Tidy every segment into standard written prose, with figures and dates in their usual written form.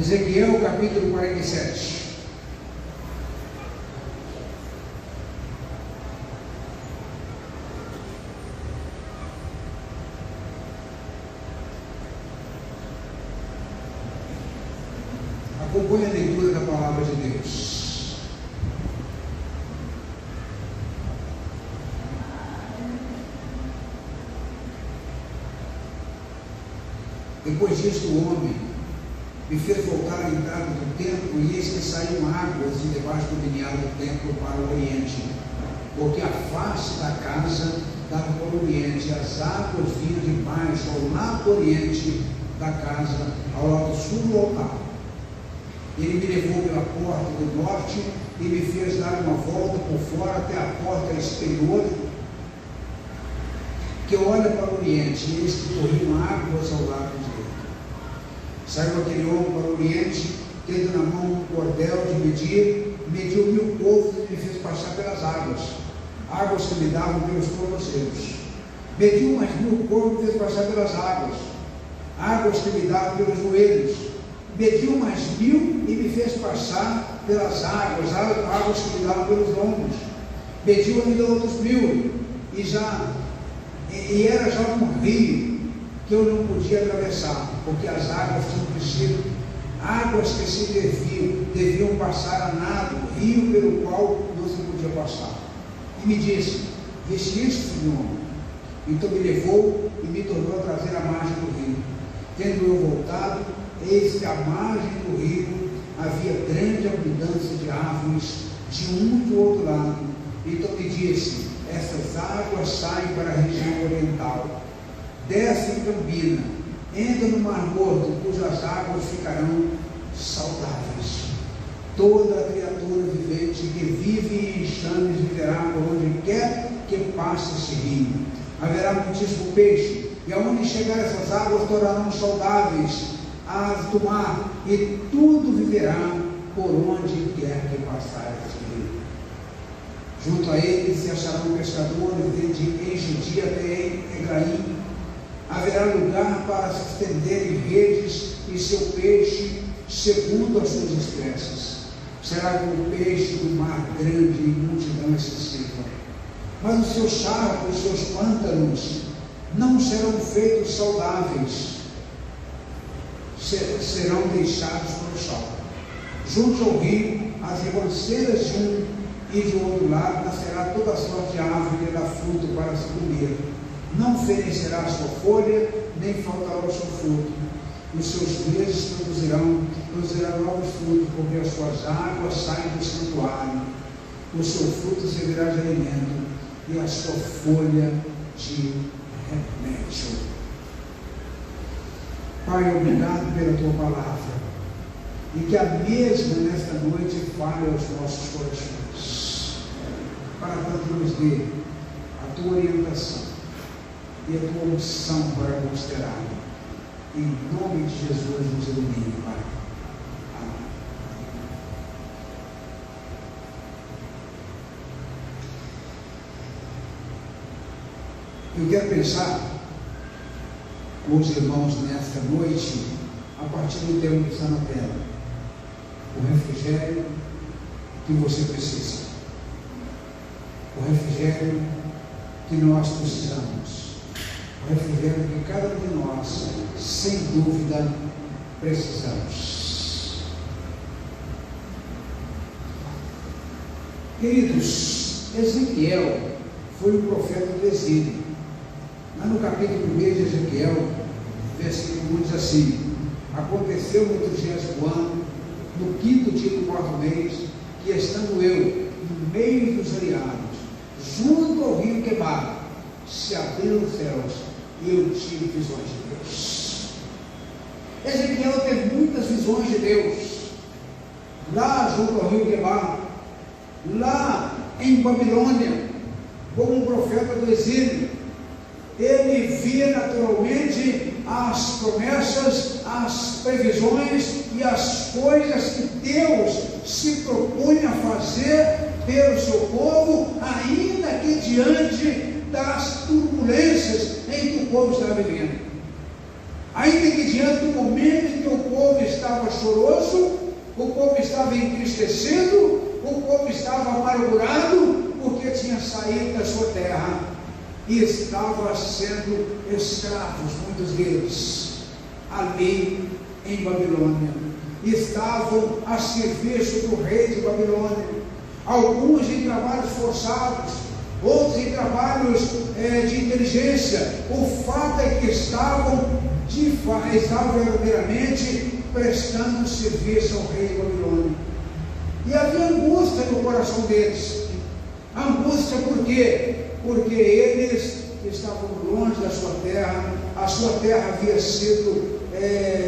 Ezequiel capítulo 47. Acompanhe a leitura da palavra de Deus. Depois disso, o homem me fez voltar à entrada do templo, e eis que saíam águas de debaixo do linear do templo para o oriente, porque a face da casa dava para o oriente, as águas vinham de baixo ao lado oriente da casa, ao lado sul do altar. Ele me levou pela porta do norte e me fez dar uma volta por fora até a porta exterior, que olha para o oriente, e eis que corriam águas ao lado direito. Saiu aquele homem para o oriente, tendo na mão um cordel de medir, mediu 1000 côvados e me fez passar pelas águas que me davam pelos tornozelos. Mediu mais 1000 côvados e me fez passar pelas águas que me davam pelos joelhos. Mediu mais 1000 e me fez passar pelas águas que me davam pelos lombos. Mediu ainda outros 1000, e era já um rio que eu não podia atravessar, porque as águas tinham crescido, águas que se deviam passar a nado, rio pelo qual não se podia passar. E me disse: viste isso, filho do homem? Então me levou e me tornou a trazer à margem do rio. Tendo eu voltado, eis que à margem do rio havia grande abundância de árvores de um e do outro lado. Então me disse: essas águas saem para a região oriental, desce em Cambina, entra no Mar Morto, cujas águas ficarão saudáveis. Toda a criatura vivente que vive em enxames viverá por onde quer que passe esse rio. Haverá muitíssimo peixe, e aonde chegar essas águas tornarão saudáveis as do mar, e tudo viverá por onde quer que passar esse rio. Junto a ele se acharão pescadores desde Engedi até Egraim. Haverá lugar para se estenderem redes e seu peixe segundo as suas espécies. Será como o peixe do mar grande e multidão excessiva. Mas os seus charcos, os seus pântanos não serão feitos saudáveis, serão deixados para o sol. Junto ao rio, as ribanceiras de um e de outro lado nascerá toda sorte de árvore que dá fruto para se comer. Não fenecerá a sua folha, nem faltará o seu fruto. Os seus meses produzirão novos frutos, porque as suas águas saem do santuário. O seu fruto servirá de alimento, e a sua folha de remédio. Pai, obrigado pela tua palavra, e que a mesma nesta noite fale aos nossos corações, para tanto nos dê a tua orientação e a tua unção para considerar. Em nome de Jesus nos ilumine, Pai. Amém. Eu quero pensar com os irmãos nesta noite a partir do tema que está na tela: o refrigério que você precisa, o refrigério que nós precisamos, o refrigério que cada um de nós, sem dúvida, precisamos. Queridos, Ezequiel foi o profeta do exílio. Lá no capítulo 1 de Ezequiel, versículo 1 diz assim: aconteceu no 30º ano, no 5º dia do 4º mês, que estando eu no meio dos aliados, junto ao rio Quebar, se abriram os céus, e eu tive visões de Deus. Ezequiel teve muitas visões de Deus, lá junto ao rio Quebar, lá em Babilônia, como um profeta do exílio. Ele via naturalmente as promessas, as previsões e as coisas que Deus se propunha a fazer pelo seu povo, ainda que diante das turbulências em que o povo está vivendo. Ainda que diante do momento em que o povo estava choroso, o povo estava entristecido, o povo estava amargurado, porque tinha saído da sua terra e estava sendo escravos, muitos deles, ali em Babilônia. Estavam a serviço do rei de Babilônia, alguns em trabalhos forçados, outros em trabalhos de inteligência. O fato é que estavam verdadeiramente prestando serviço ao rei de Babilônia. E havia angústia no coração deles. Angústia por quê? Porque eles estavam longe da sua terra, a sua terra havia sido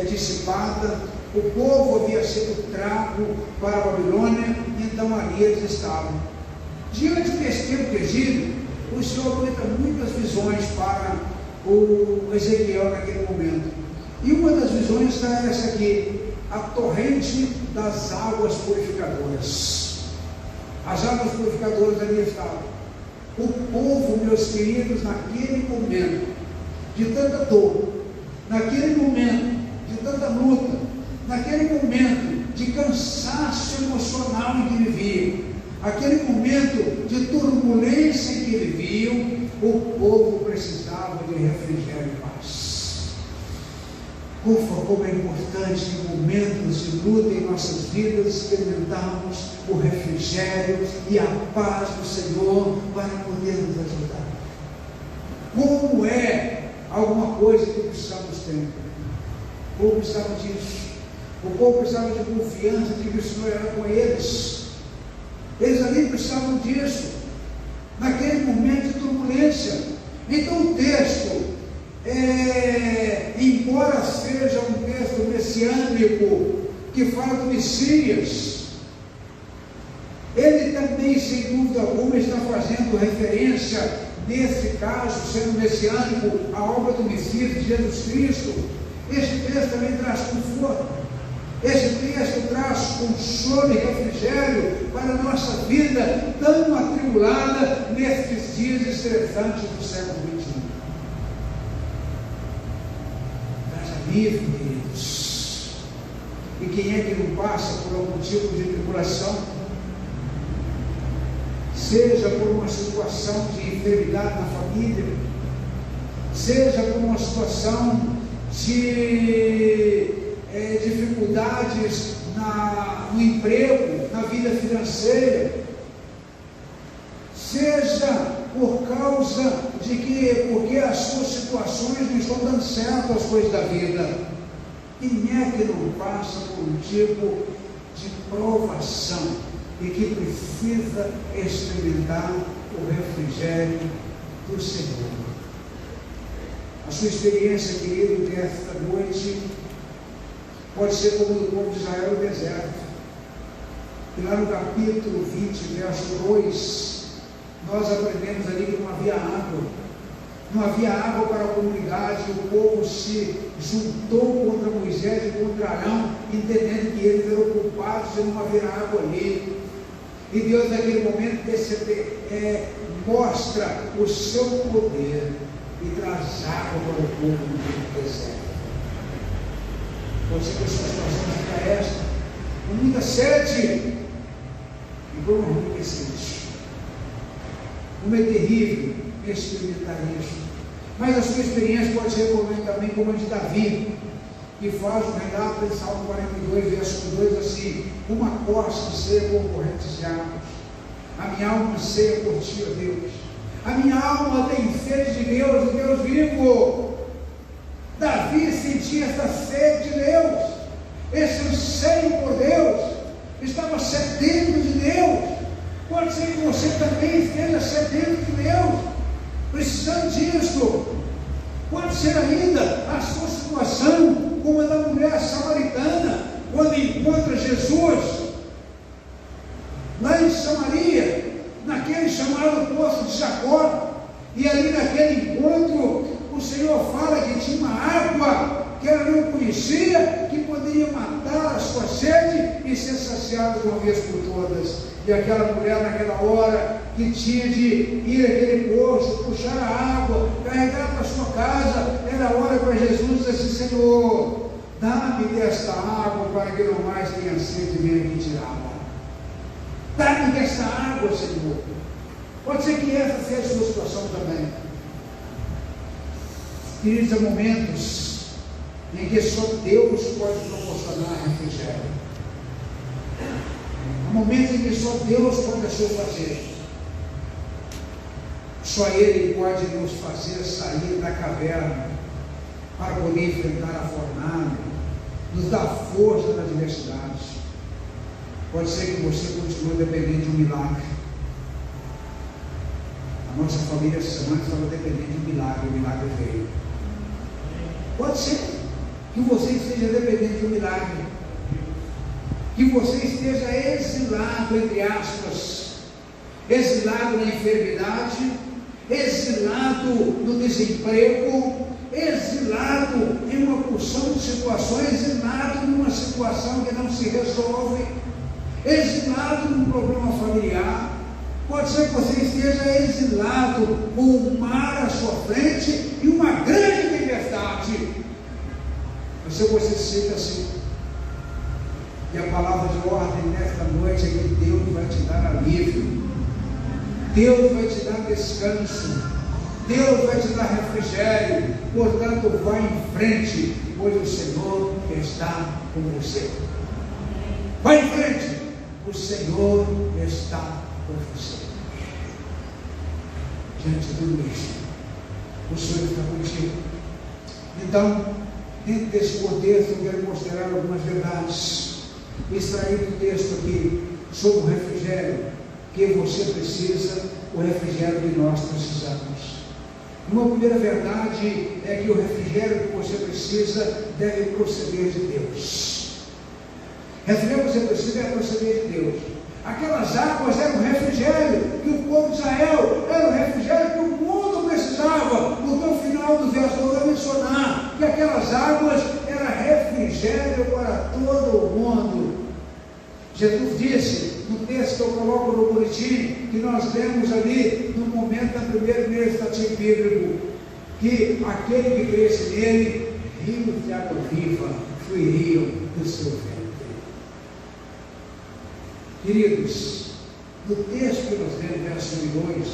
dissipada, o povo havia sido trago para a Babilônia, então ali eles estavam. Diante desse tempo perdido, o Senhor apresenta muitas visões para o Ezequiel naquele momento. E uma das visões está essa aqui: a torrente das águas purificadoras. As águas purificadoras ali estavam. O povo, meus queridos, naquele momento de tanta dor, naquele momento de tanta luta, naquele momento de cansaço emocional em que viviam, aquele momento de turbulência em que viviam, o povo precisava de refrigério e paz. Ufa, como é importante em momentos de luta em nossas vidas experimentarmos o refrigério e a paz do Senhor para poder nos ajudar. Como é alguma coisa que precisamos ter? O povo precisava disso. O povo precisava de confiança de que o Senhor era com eles. Eles ali precisavam disso, naquele momento de turbulência. Então o texto, embora seja um texto messiânico que fala do Messias, ele também, sem dúvida alguma, está fazendo referência, nesse caso, sendo messiânico, à obra do Messias, de Jesus Cristo. Este texto também traz conforto. Este texto traz consolo e refrigério para a nossa vida tão atribulada nestes dias estressantes do século XXI. Traz alívio, queridos. E quem é que não passa por algum tipo de tribulação? Seja por uma situação de enfermidade na família, seja por uma situação de dificuldades no emprego, na vida financeira, seja por causa de que, porque as suas situações não estão dando certo as coisas da vida. Quem é que não passa por um tipo de provação e que precisa experimentar o refrigério do Senhor? A sua experiência, querido, desta noite pode ser como do povo de Israel no deserto. E lá no capítulo 20, verso 2, nós aprendemos ali que não havia água. Não havia água para a comunidade, o povo se juntou contra Moisés e contra Arão, entendendo que eles eram culpados de não haver água ali. E Deus, naquele momento, mostra o seu poder e traz água para o povo no deserto. Pode ser que a sua situação seja esta, com muita sede e com sede. Como é terrível experimentar isso. Mas a sua experiência pode ser também como a de Davi, que faz o relato em Salmo 42, verso 2, assim: uma costa seja concorrentes de águas. A minha alma anseia por ti, ó Deus. A minha alma tem sede de Deus, de Deus vivo. Davi sentia essa sede de Deus, esse anseio por Deus, estava sedento de Deus. Pode ser que você também esteja sedento de Deus, precisando disso. Pode ser ainda a sua situação como a da mulher samaritana, quando encontra Jesus lá em Samaria, naquele chamado poço de Jacó, e ali naquele encontro o Senhor fala que tinha uma água que ela não conhecia, que poderia matar a sua sede, e ser saciado de uma vez por todas. E aquela mulher, naquela hora, que tinha de ir àquele poço, puxar a água, carregar para sua casa, era hora para Jesus dizer assim: Senhor, dá-me desta água para que não mais tenha sede e venha aqui tirá-la. Dá-me desta água, Senhor. Pode ser que essa seja a sua situação também. Queridos, há momentos em que só Deus pode proporcionar refrigério. Há momentos em que só Deus pode assim fazer. Só Ele pode nos fazer sair da caverna para poder enfrentar a fornalha, nos dar força nas adversidades. Pode ser que você continue dependendo de um milagre. A nossa família essa semana estava dependendo de um milagre, o milagre veio. Pode ser que você esteja dependendo de um milagre, que você esteja exilado, entre aspas, exilado na enfermidade, exilado no desemprego, exilado em uma porção de situações, exilado numa situação que não se resolve, exilado num problema familiar. Pode ser que você esteja exilado com o mar à sua frente e uma grande tempestade. Mas se você se sente assim, e a palavra de ordem nesta noite é que Deus vai te dar alívio, Deus vai te dar descanso, Deus vai te dar refrigério. Portanto, vai em frente, pois o Senhor está com você. Vai em frente, o Senhor está com você. Diante de tudo isso, o Senhor está contigo. Então, dentro desse contexto, eu quero considerar algumas verdades, extrair do texto aqui sobre o refrigério que você precisa, o refrigério que nós precisamos. Uma primeira verdade é que o refrigério que você precisa deve proceder de Deus. Refrigério que você precisa deve proceder de Deus. Aquelas águas eram o refrigério que o povo de Israel, era o refrigério que o mundo precisava. Porque no final do verso eu vou mencionar que aquelas águas eram refrigério para todo o mundo. Jesus disse, no texto que eu coloco no boletim, que nós lemos ali no momento da primeira meditação bíblica, que aquele que cresce nele, rios de água viva fluiriam do seu ventre. Queridos, no texto que nós lemos, verso 2,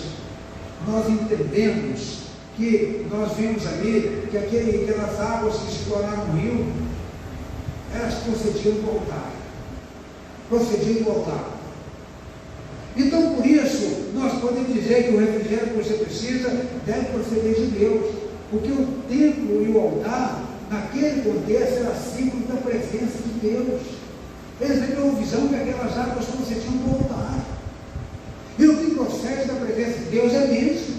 nós entendemos que nós vemos ali que aquelas águas que se tornaram um rio, elas procediam do altar. Então, por isso, nós podemos dizer que o refrigério que você precisa deve proceder de Deus, porque o templo e o altar, naquele contexto, era símbolo da presença de Deus. Eles tinham uma visão que aquelas águas procediam do altar. E o que procede da presença de Deus é bênção.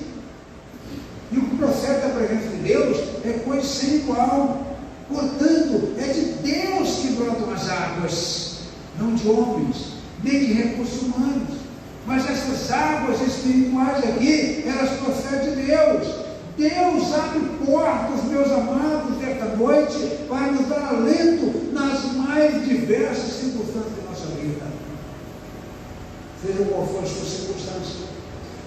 E o que procede da presença de Deus é coisa sem igual. Portanto, é de Deus que brotam as águas, não de homens, nem de recursos humanos. Mas essas águas espirituais aqui, elas procedem de Deus. Deus abre portas, meus amados, desta noite, para nos dar alento nas mais diversas circunstâncias da nossa vida. Seja qual for a sua circunstância,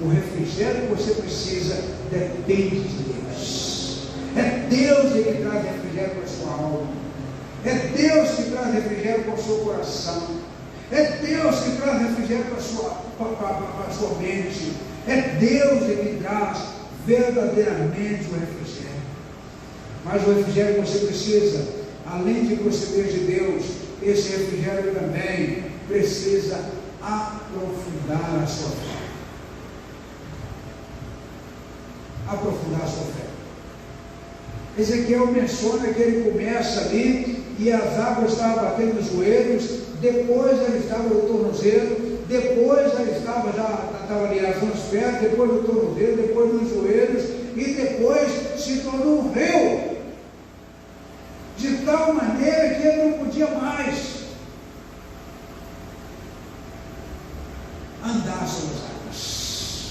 o refrigério que você precisa depende de Deus. É Deus que traz refrigério para a sua alma. É Deus que traz refrigério para o seu coração. É Deus que traz refrigério para a sua mente. É Deus que traz verdadeiramente o refrigério. Mas o refrigério que você precisa, além de proceder de Deus, esse refrigério também precisa aprofundar a sua fé. Aprofundar a sua fé. Ezequiel menciona que ele começa ali e as águas estavam batendo nos joelhos, depois ele estava no tornozelo, depois ele estava ali nos pés, depois no tornozelo, depois nos joelhos, e depois se tornou um rio, de tal maneira que ele não podia mais andar sobre as águas.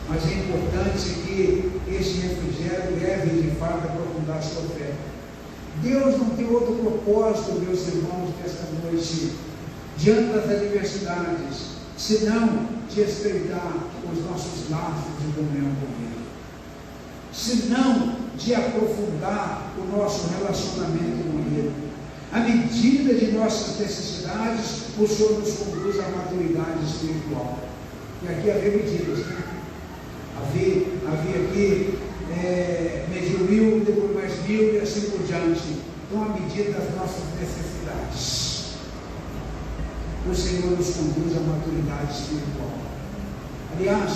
Mas é importante que esse refrigério deve de fato aprofundar a sua fé. Deus não tem outro propósito, meus irmãos, desta noite, diante das adversidades, senão de estreitar os nossos laços de comunhão com Ele, senão de aprofundar o nosso relacionamento com Ele. À medida de nossas necessidades, o Senhor nos conduz à maturidade espiritual. E aqui havia medidas, né? Havia aqui medio mil, depois mais 1000 e assim por diante. Então, à medida das nossas necessidades, o Senhor nos conduz à maturidade espiritual. Aliás,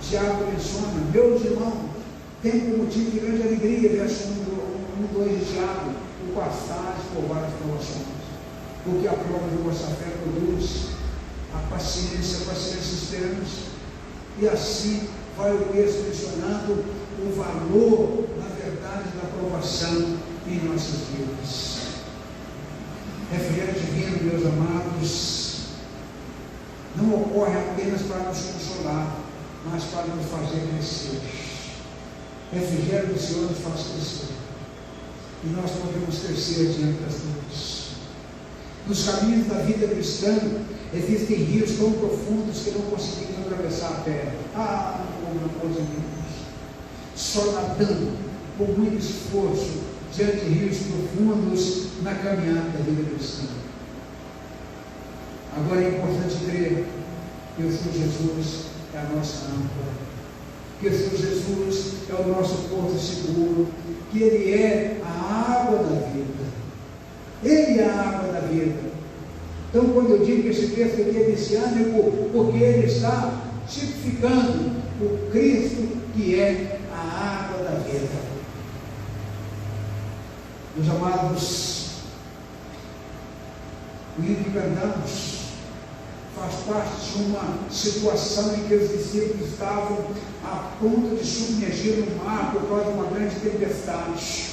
Tiago menciona, meus irmãos, tem como motivo de grande alegria, verso 1, 2 de Tiago, o passares por várias provações, porque a prova de vossa fé produz a paciência esperança, e assim vai o texto mencionando o valor, na verdade, da provação em nossas vidas. Refrigério divino, meus amados, não ocorre apenas para nos consolar, mas para nos fazer crescer. Refrigério do Senhor nos faz crescer, e nós podemos crescer diante das dores. Nos caminhos da vida cristã existem rios tão profundos que não conseguimos atravessar a terra. Não conseguimos. Só nadando com muito esforço diante de rios profundos na caminhada da vida cristã. Agora é importante crer que o Senhor Jesus é a nossa âncora, que o Senhor Jesus é o nosso porto seguro, que Ele é a água da vida. Ele é a água da vida. Então, quando eu digo que esse texto aqui é messiânico, porque ele está tipificando o Cristo que é a água da vida. Meus amados, o livro que cantamos faz parte de uma situação em que os discípulos estavam a ponto de submergir no mar por causa de uma grande tempestade.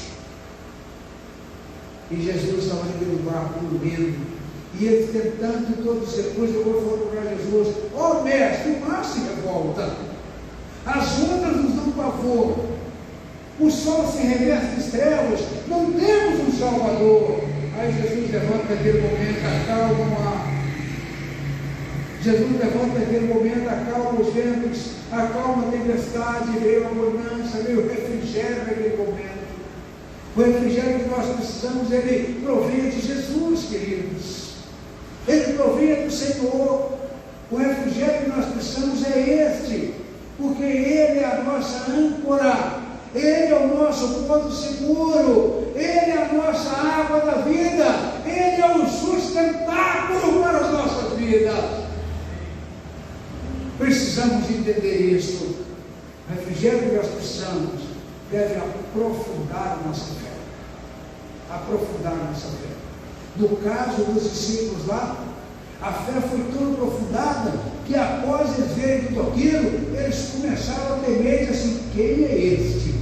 E Jesus estava naquele barco dormindo. E eles tentando, todos depois foram para Jesus: ó mestre, o mar se revolta, as ondas nos dão pavor, o sol se reveste de estrelas, não temos um Salvador. Aí Jesus levanta naquele momento, acalma o mar. Jesus levanta naquele momento, acalma os ventos, acalma a tempestade, veio a bonança, veio o refrigério naquele momento. O refrigério que nós precisamos, ele provém de Jesus, queridos. Ele provém do Senhor. O refrigério que nós precisamos é este, porque Ele é a nossa âncora, Ele é o nosso ponto seguro, Ele é a nossa água da vida, Ele é o sustentáculo para as nossas vidas. Precisamos entender isso. O refrigério que nós precisamos deve aprofundar a nossa fé. Aprofundar a nossa fé. No caso dos discípulos lá, a fé foi tão aprofundada que após eles verem tudo aquilo, eles começaram a temer e dizer assim: quem é este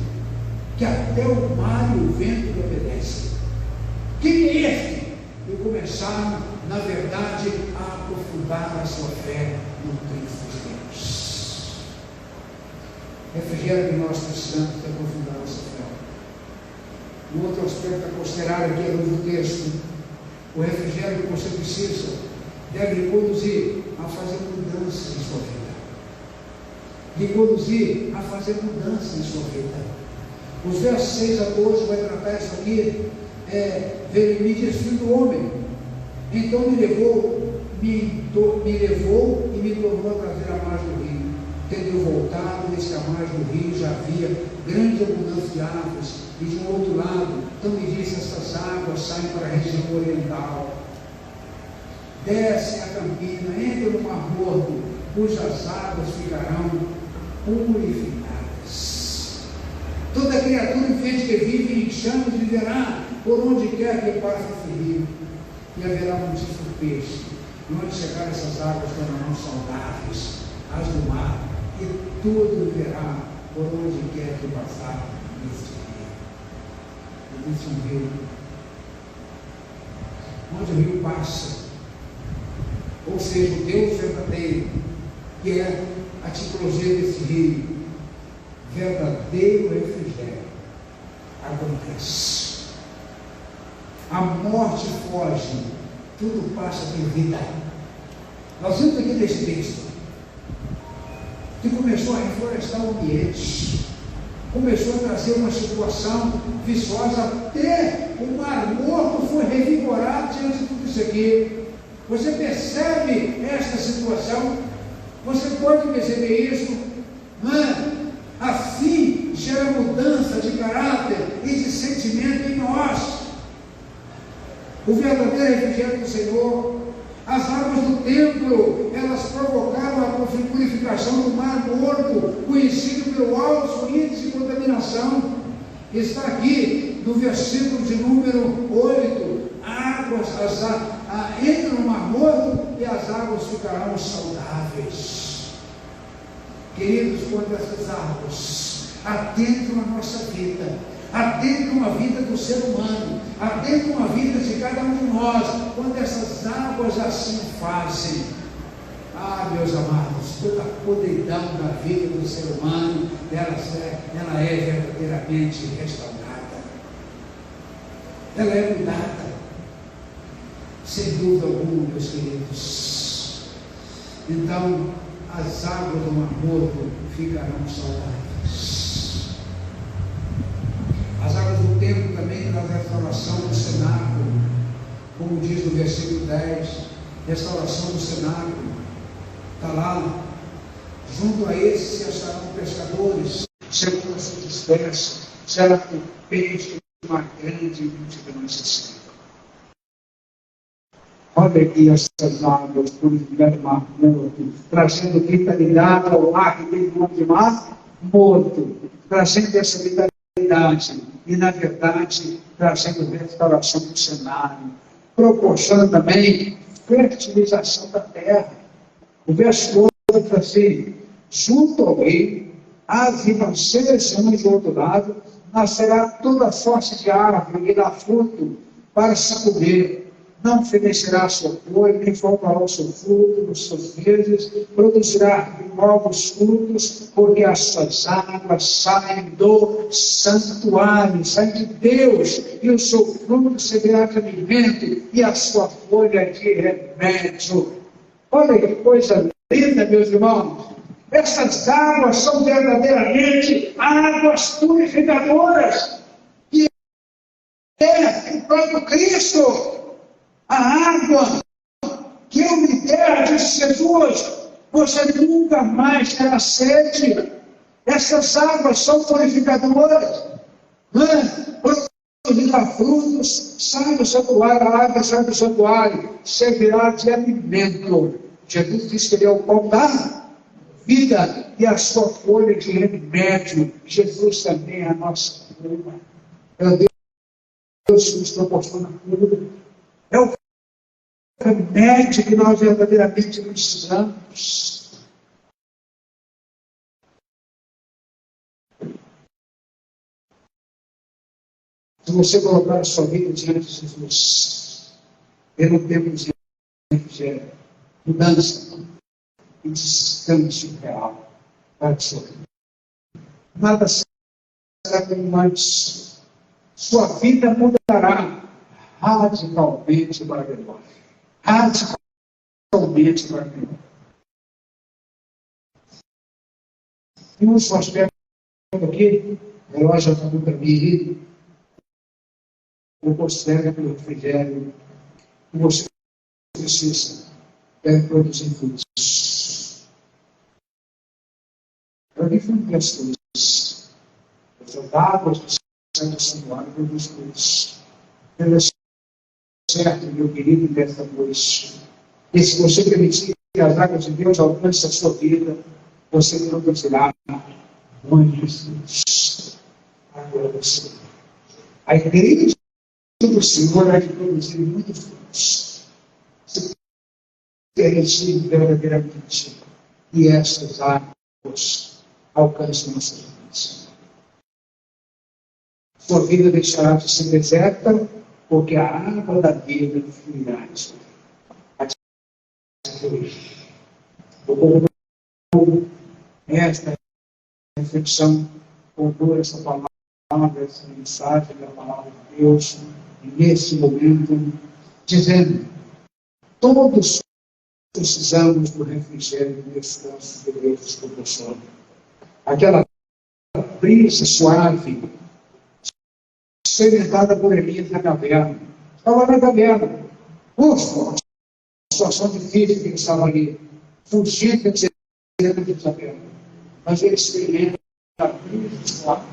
que até o mar e o vento lhe obedecem? Quem é este? E começaram, na verdade, a aprofundar a sua fé no Cristo de Deus. Refrigério que nós precisamos de aprofundar a nossa fé. Um outro aspecto a considerar aqui é no texto: o refrigério que você precisa deve lhe conduzir a fazer mudanças em sua vida. Lhe conduzir a fazer mudanças em sua vida. Os versos 6 a 12 vai tratar isso aqui. Me diz: filho do homem, então me levou e me tornou a trazer a margem do rio. Tendo voltado, eis que a margem do rio já havia grande abundância de árvores, e de um outro lado, então me disse: essas águas saem para a região oriental, descem a campina, entram no Mar Morto, cujas águas ficarão purificadas. Toda criatura vivente que vive em chamas viverá por onde quer que passe esse rio, e haverá muitíssimo peixe. E onde chegar essas águas tornarão saudáveis as do mar, e tudo viverá por onde quer que passar este rio. Existe um rio, onde o rio passa, ou seja, o Deus verdadeiro, que é a tipologia desse rio, verdadeiro refrigério, acontece. a morte foge, tudo passa por vida. Nós vimos aqui nesse texto que começou a reflorestar o ambiente, começou a trazer uma situação viçosa, até o Mar Morto foi revigorado diante de tudo isso aqui. Você percebe esta situação? Você pode perceber isso? Não é? Assim gera mudança de caráter e de sentimento em nós. O verdadeiro refrigério do Senhor, as águas do templo, elas provocaram a purificação do Mar Morto, conhecido pelo alto índice de contaminação. Está aqui no versículo de número 8, águas, entram no Mar Morto e as águas ficarão saudáveis. Queridos, quando essas águas adentram a nossa vida, adentram a vida do ser humano, adentram a vida de cada um de nós, quando essas águas assim fazem, meus amados, toda a podridão da vida do ser humano, ela é verdadeiramente restaurada, ela é mudada, sem dúvida alguma, meus queridos. Então, as águas do Mar Morto ficarão saudáveis. As águas do templo também da restauração do cenáculo, como diz no versículo 10, restauração do cenáculo. Está lá, junto a esse se acharão pescadores, segundo a sua espécie, será com peixe, uma grande multidão assim. Olha aqui essas águas purificando o Mar Morto, trazendo vitalidade ao mar que tem nome de Mar Morto, trazendo essa vitalidade e, na verdade, trazendo restauração do cenário, proporciona também fertilização da terra. O verso 8 diz assim: junto ao rio, as ribanceiras do outro lado, nascerá toda sorte de árvore e dá fruto para se comer. Não fenecerá a sua folha, nem faltará o seu fruto nos seus meses, produzirá novos frutos, porque as suas águas saem do santuário, saem de Deus, e o seu fruto será de alimento, e a sua folha de remédio. Olha que coisa linda, meus irmãos. Essas águas são verdadeiramente águas purificadoras, que é o próprio Cristo. A água que eu me der, disse Jesus, você nunca mais terá sede. Essas águas são purificadoras. Produzirá frutos, sai do santuário, a água sai do santuário, servirá de alimento. Jesus disse que ele é o pão da vida e a sua folha de remédio. Jesus também é a nossa cura. É o Deus que nos proporciona cura. É o remédio que nós verdadeiramente precisamos. Se você colocar a sua vida diante de Jesus, pelo tempo de refrigério, mudança e descanso real para sua vida. Nada será como antes. Sua vida mudará radicalmente para melhor. Radicalmente para melhor. E um só aspecto aqui, o relógio está muito para mim, eu considero que o refrigério que você precisa deve produzir frutos. Para mim foi duas coisas. As águas do céu do santuário produzem frutos. Certo, meu querido, desta noite. E se você permitir que as águas de Deus alcancem a sua vida, você produzirá muitos frutos. Agora você. A igreja do Senhor há de produzir muitos frutos. Se permitir verdadeiramente que essas águas alcancem a nossa vida. Sua vida deixará de ser deserta, porque a água da vida fluirá em sua vida. Eu concluo esta reflexão, concluo essa palavra, essa mensagem da palavra de Deus, nesse momento, dizendo: todos precisamos do refrigério desse nosso Deus compulsório. Aquela brisa suave, sementada por Elias na caverna. Estava na caverna. Ufa, uma situação difícil que ele estava ali. Fugindo de Isabel. Mas ele experimenta a brisa suave,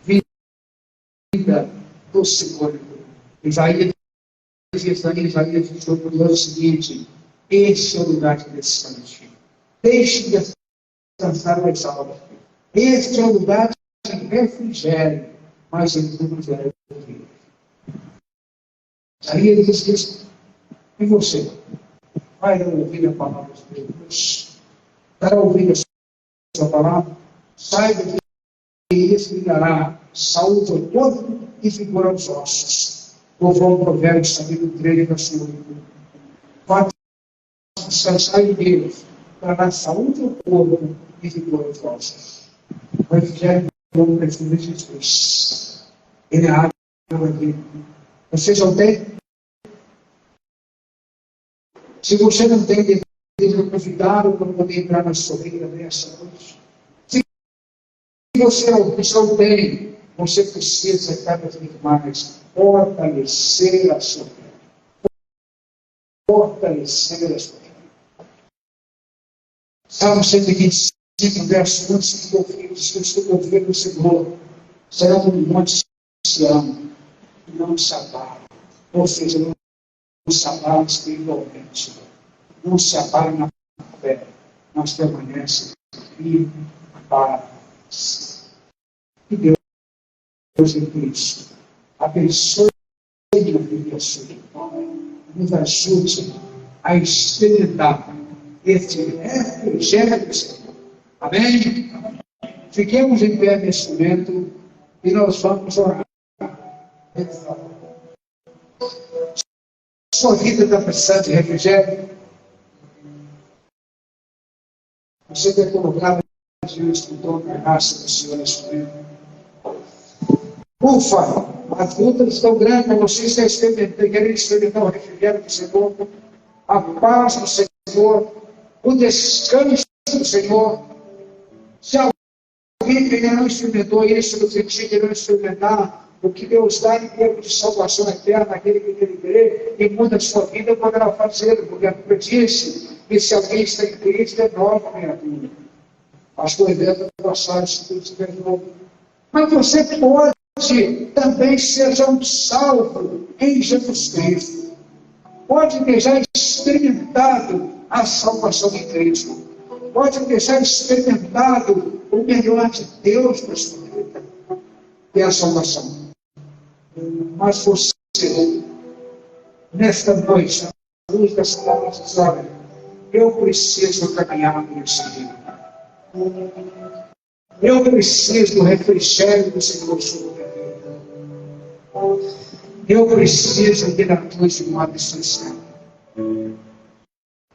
vinda do Senhor. Isaías diz o seguinte: este é o lugar de descanso. Deixe descansar as almas. Este é o lugar de refrigério, mas em refrigério de vida. Isaías diz isso. E você? Vai ouvir a palavra de Deus? Para ouvir a sua palavra? Saiba que isso lhe dará saúde ao corpo e vigor aos ossos. Conforme o Provérbios, capítulo 13, versículo 1. Descansar em Deus, para dar saúde ao corpo e vigor aos ossos. O Evangelho do nome de Jesus. Ele é a água aqui. Vocês não têm? Se você não tem, deveria convidá-lo para poder entrar na sua vida nessa noite. Se você não tem, você precisa cada vez mais fortalecer a sua fé. Fortalecer a sua fé. Salmo 125, verso 1, diz que eu estou ouvindo o Senhor. Será um monte Sião, e não se abala. Ou seja, não se abala espiritualmente. Não se abala na fé, mas permanece firme para si. Que Deus em Cristo abençoe a vida sua. Nos ajude a experimentar este refrigério do Senhor. Amém? Fiquemos em pé neste momento e nós vamos orar. Sua vida está precisando de refrigério? Você quer colocar diante do dom da graça do Senhor neste momento? Ufa, as lutas estão grandes, mas você está querendo experimentar o refrigério do Senhor, a paz do Senhor, o descanso do Senhor. Se alguém que ainda não experimentou isso, você que não experimentar o que Deus dá em tempo de salvação eterna, aquele que ele crê e muda a sua vida, poderá fazer, porque a Bíblia disse que se alguém está em Cristo, é nova criatura. Pastor Evento passado, se tudo estiver novo. Mas você pode também ser um salvo em Jesus Cristo. Pode ter já experimentado a salvação em Cristo. Pode ter já experimentado o melhor de Deus para a sua vida, que é a salvação. Mas você, nesta noite, à luz dessa palavra, diz: olha, eu preciso caminhar nesse vida. Eu preciso do refrigério do Senhor sobre a minha vida. Eu preciso de atitude de modo essencial.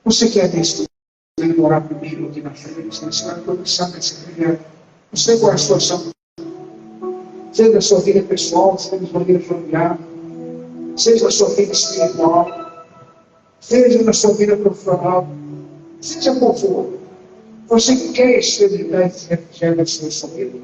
Você quer neste momento orar comigo aqui na frente? Você vai começar nesse primeiro. Você qual é a situação? Seja da sua vida pessoal, seja da sua vida familiar, seja da sua vida espiritual, seja da sua vida profissional, seja qual for. Você quer experimentar esse refrigério da sua vida?